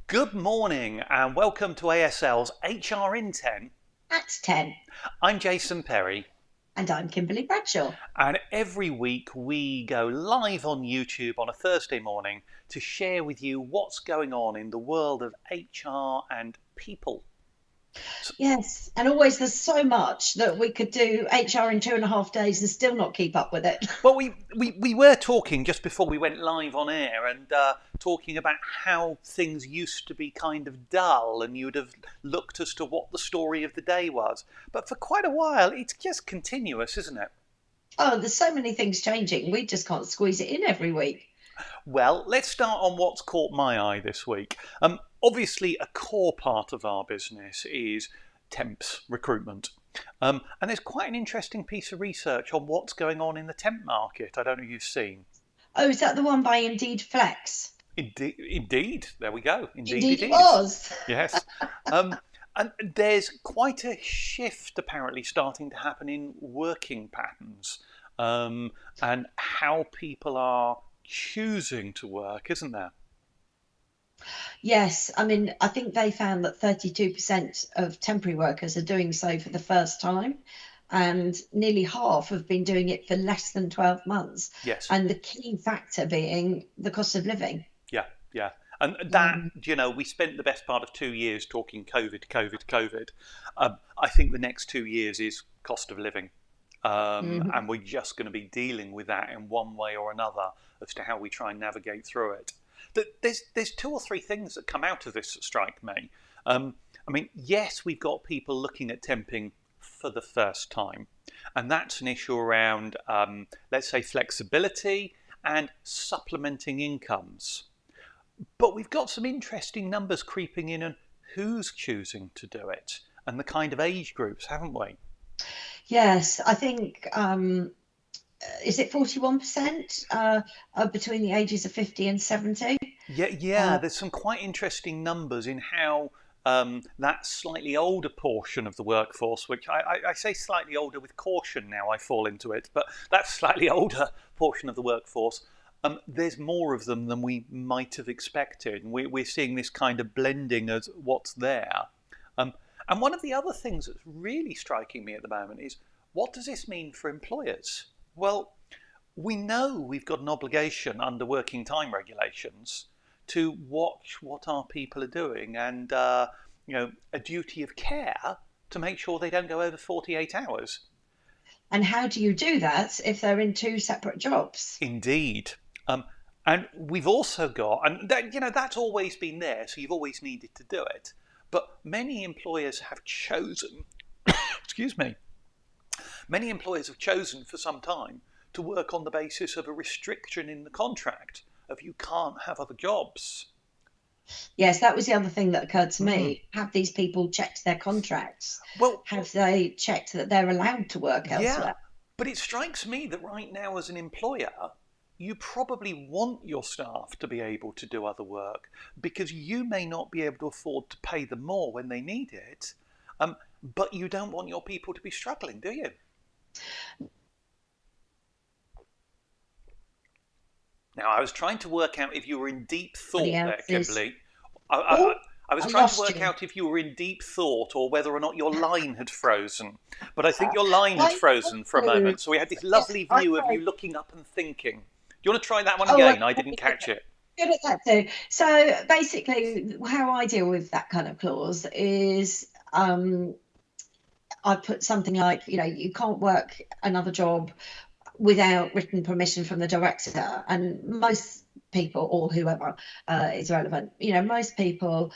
Good morning and welcome to ASL's HR in 10. At 10. I'm Jason Perry, And I'm Kimberly Bradshaw. and every week we go live on YouTube on a Thursday morning to share with you what's going on in the world of HR and people. Yes, and always there's so much that we could do HR in 2.5 days and still not keep up with it. Well, we were talking just before we went live on air and talking about how things used to be kind of dull and you'd have looked as to what the story of the day was. But for quite a while, it's just continuous, isn't it? Oh, there's so many things changing. We just can't squeeze it in every week. Well, let's start on what's caught my eye this week. Obviously, a core part of our business is temps recruitment. And there's quite an interesting piece of research on what's going on in the temp market. I don't know if you've seen. Oh, is that the one by Indeed Flex? Indeed. There we go. Indeed Indeed it it is. was. Yes. And there's quite a shift apparently starting to happen in working patterns and how people are choosing to work, isn't there? Yes, I mean, I think they found that 32% of temporary workers are doing so for the first time, and nearly half have been doing it for less than 12 months. Yes. And the key factor being the cost of living. Yeah, yeah. And that, Um, we spent the best part of 2 years talking COVID, COVID, COVID. I think the next 2 years is cost of living. mhm. And we're just going to be dealing with that in one way or another as to how we try and navigate through it. There's two or three things that come out of this that strike me. I mean, yes, we've got people looking at temping for the first time, and that's an issue around, let's say, flexibility and supplementing incomes. But we've got some interesting numbers creeping in on who's choosing to do it and the kind of age groups, haven't we? Yes, I think is it 41% are between the ages of 50 and 70? Yeah, yeah. Uh, There's some quite interesting numbers in how that slightly older portion of the workforce, which I say slightly older with caution now, I fall into it, but that slightly older portion of the workforce, there's more of them than we might have expected. And we're seeing this kind of blending as what's there. Um, and one of the other things that's really striking me at the moment is what does this mean for employers? Well, we know we've got an obligation under working time regulations to watch what our people are doing and a duty of care to make sure they don't go over 48 hours. and how do you do that if they're in two separate jobs? Indeed. Um, and we've also got, and that, that's always been there, so you've always needed to do it. But many employers have chosen, excuse me, many employers have chosen for some time to work on the basis of a restriction in the contract of you can't have other jobs. Yes, that was the other thing that occurred to Mm. me. Have these people checked their contracts? Well, Have they checked that they're allowed to work yeah, elsewhere? but it strikes me that right now, as an employer, you probably want your staff to be able to do other work because you may not be able to afford to pay them more when they need it, but you don't want your people to be struggling, do you? Now, I was trying to work out if you were in deep Everybody thought there, else is, Kimberly. I, I, oh, I was I trying to lost work you. out if you were in deep thought or whether or not your line had frozen. But I think your line had I frozen for a do. moment, so we had this Yes, lovely I view of know. you looking up and thinking. Do you want to try that one Oh, again? I I'm didn't catch it. good at that too. So basically, how I deal with that kind of clause is I put something like, you can't work another job without written permission from the director. And most people, or whoever is relevant, most people,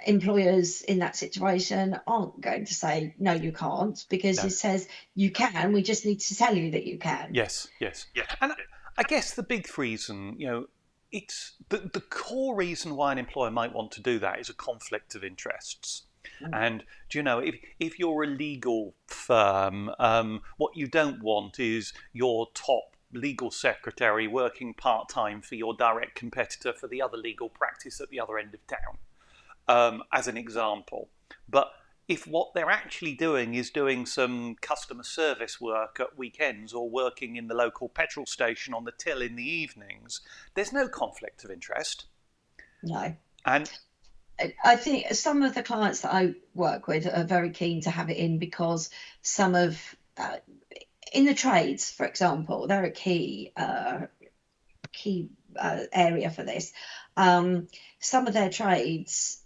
employers in that situation aren't going to say, no, you can't, because No. it says you can. We just need to tell you that you can. Yes, yes. And I guess the big reason, it's the core reason why an employer might want to do that is a conflict of interests. And if you're a legal firm, what you don't want is your top legal secretary working part time for your direct competitor for the other legal practice at the other end of town, as an example. But if what they're actually doing is doing some customer service work at weekends or working in the local petrol station on the till in the evenings, there's no conflict of interest. No. And I think some of the clients that I work with are very keen to have it in because some of in the trades, for example, they're a key area for this. Um, some of their trades,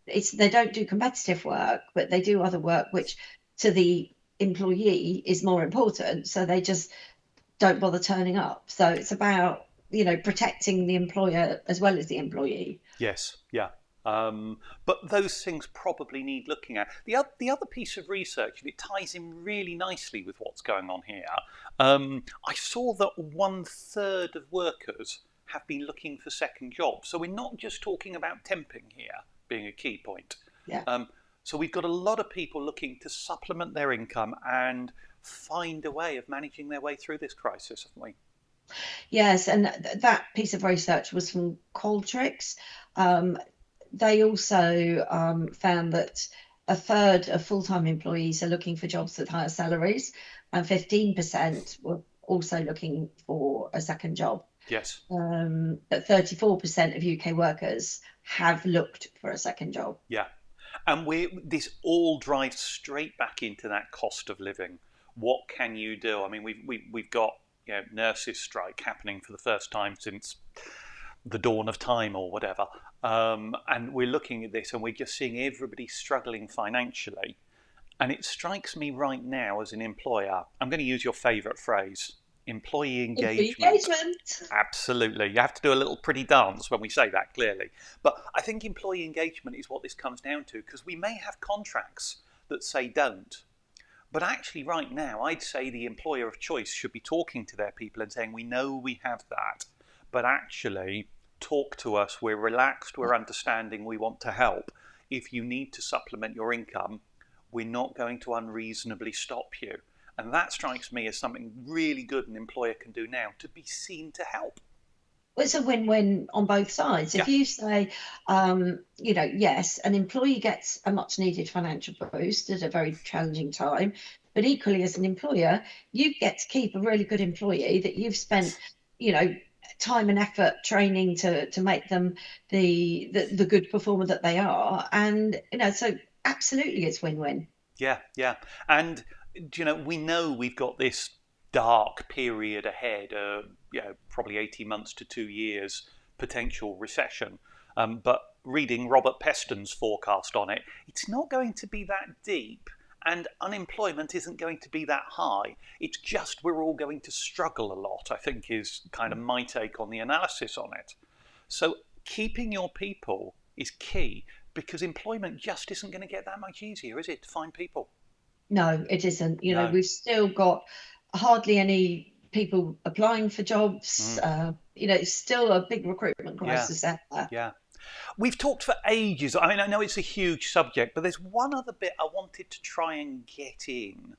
they don't do competitive work, but they do other work which to the employee is more important. So they just don't bother turning up. So it's about protecting the employer as well as the employee. yes, yeah. But those things probably need looking at. The other piece of research, and it ties in really nicely with what's going on here. I saw that 1/3 of workers have been looking for second jobs. So we're not just talking about temping here being a key point. Yeah. Um, so we've got a lot of people looking to supplement their income and find a way of managing their way through this crisis, haven't we? Yes, and that piece of research was from Qualtrics. Um, they also found that a third of full-time employees are looking for jobs with higher salaries, and 15% were also looking for a second job. Yes. But 34% of UK workers have looked for a second job. Yeah. And this all drives straight back into that cost of living. What can you do? I mean, we've got nurses' strike happening for the first time since the dawn of time or whatever, and we're looking at this and we're just seeing everybody struggling financially. And it strikes me right now as an employer, I'm going to use your favourite phrase, employee Employee engagement. engagement. Absolutely. You have to do a little pretty dance when we say that, clearly. But I think employee engagement is what this comes down to, because we may have contracts that say don't. But actually, right now, I'd say the employer of choice should be talking to their people and saying, we know we have that, but actually, talk to us. We're relaxed, we're understanding, we want to help. If you need to supplement your income, we're not going to unreasonably stop you. And that strikes me as something really good an employer can do now, to be seen to help. Well, it's a win-win on both sides. Yeah, If you say, yes, an employee gets a much needed financial boost at a very challenging time, but equally as an employer, you get to keep a really good employee that you've spent, you know, time and effort training to make them the good performer that they are. And, so absolutely it's win-win. yeah, yeah. And we know we've got this dark period ahead, probably 18 months to 2 years potential recession. But reading Robert Peston's forecast on it, it's not going to be that deep, and unemployment isn't going to be that high. It's just we're all going to struggle a lot, I think, is kind of my take on the analysis on it. So keeping your people is key, because employment just isn't going to get that much easier, is it, to find people? No, it isn't. No. We've still got hardly any people applying for jobs. Mm, It's still a big recruitment yeah, crisis out there. yeah. We've talked for ages. I mean, I know it's a huge subject, but there's one other bit I wanted to try and get in.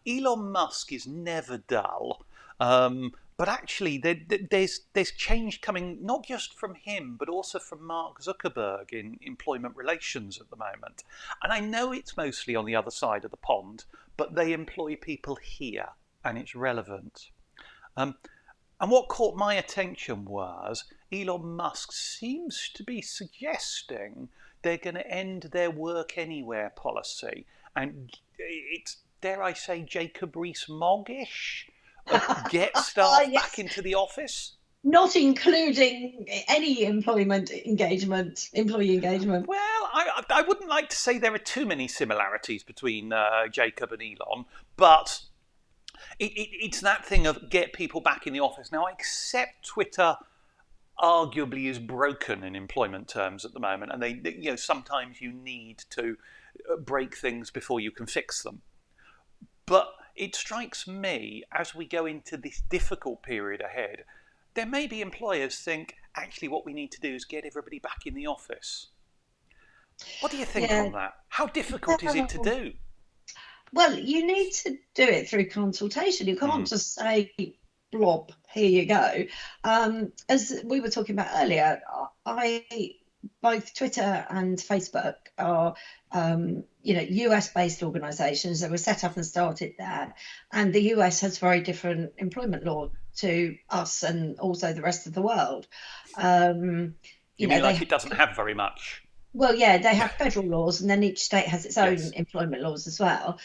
Elon Musk is never dull, but actually, there's change coming not just from him, but also from Mark Zuckerberg in employment relations at the moment. And I know it's mostly on the other side of the pond, but they employ people here, and it's relevant. Um, and what caught my attention was Elon Musk seems to be suggesting they're going to end their work anywhere policy. And it's, dare I say, Jacob Rees-Moggish? Get staff back Yes, into the office? not including any employee engagement. Well, I wouldn't like to say there are too many similarities between Jacob and Elon, but it's that thing of get people back in the office. Now, I accept Twitter arguably is broken in employment terms at the moment, and sometimes you need to break things before you can fix them. But it strikes me as we go into this difficult period ahead, there may be employers think actually what we need to do is get everybody back in the office. What do you think Yeah. on that? How difficult is it to do? Well, you need to do it through consultation. You can't Mm, just say, blob, here you go. As we were talking about earlier, both Twitter and Facebook are, US-based organisations that were set up and started there, and the US has very different employment law to us and also the rest of the world. You mean like it doesn't have very much? well, yeah, they have federal laws, and then each state has its own Yes. employment laws as well.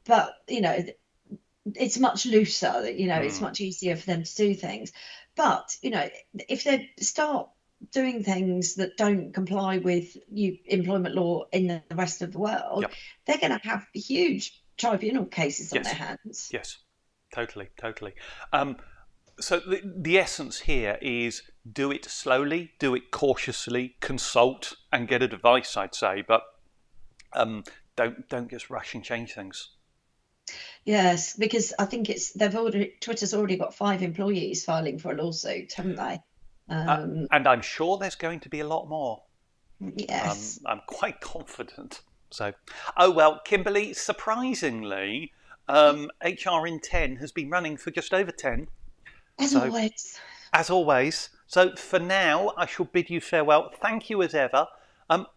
But it's much looser. It's Mm. much easier for them to do things. But if they start doing things that don't comply with employment law in the rest of the world, Yep. they're going to have huge tribunal cases on their Yes. hands. Yes. Totally. Totally. Um, so the essence here is do it slowly, do it cautiously, consult and get advice, I'd say, but um, don't just rush and change things. Yes, because I think Twitter's already got 5 employees filing for a lawsuit, haven't they? Um, And I'm sure there's going to be a lot more. yes. I'm quite confident. So, oh well, Kimberly, surprisingly, HR in 10 has been running for just over 10. As So, always. as always, so for now, I shall bid you farewell. Thank you as ever.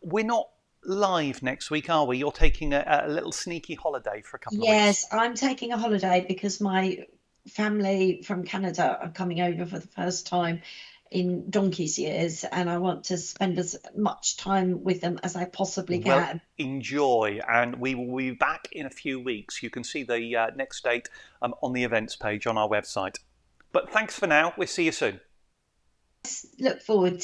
We're not live next week, are we? You're taking a little sneaky holiday for a couple of weeks. Yes, I'm taking a holiday because my family from Canada are coming over for the first time in donkey's years, and I want to spend as much time with them as I possibly Well, can. enjoy, and we will be back in a few weeks. You can see the next date on the events page on our website. But thanks for now. We'll see you soon. Look forward to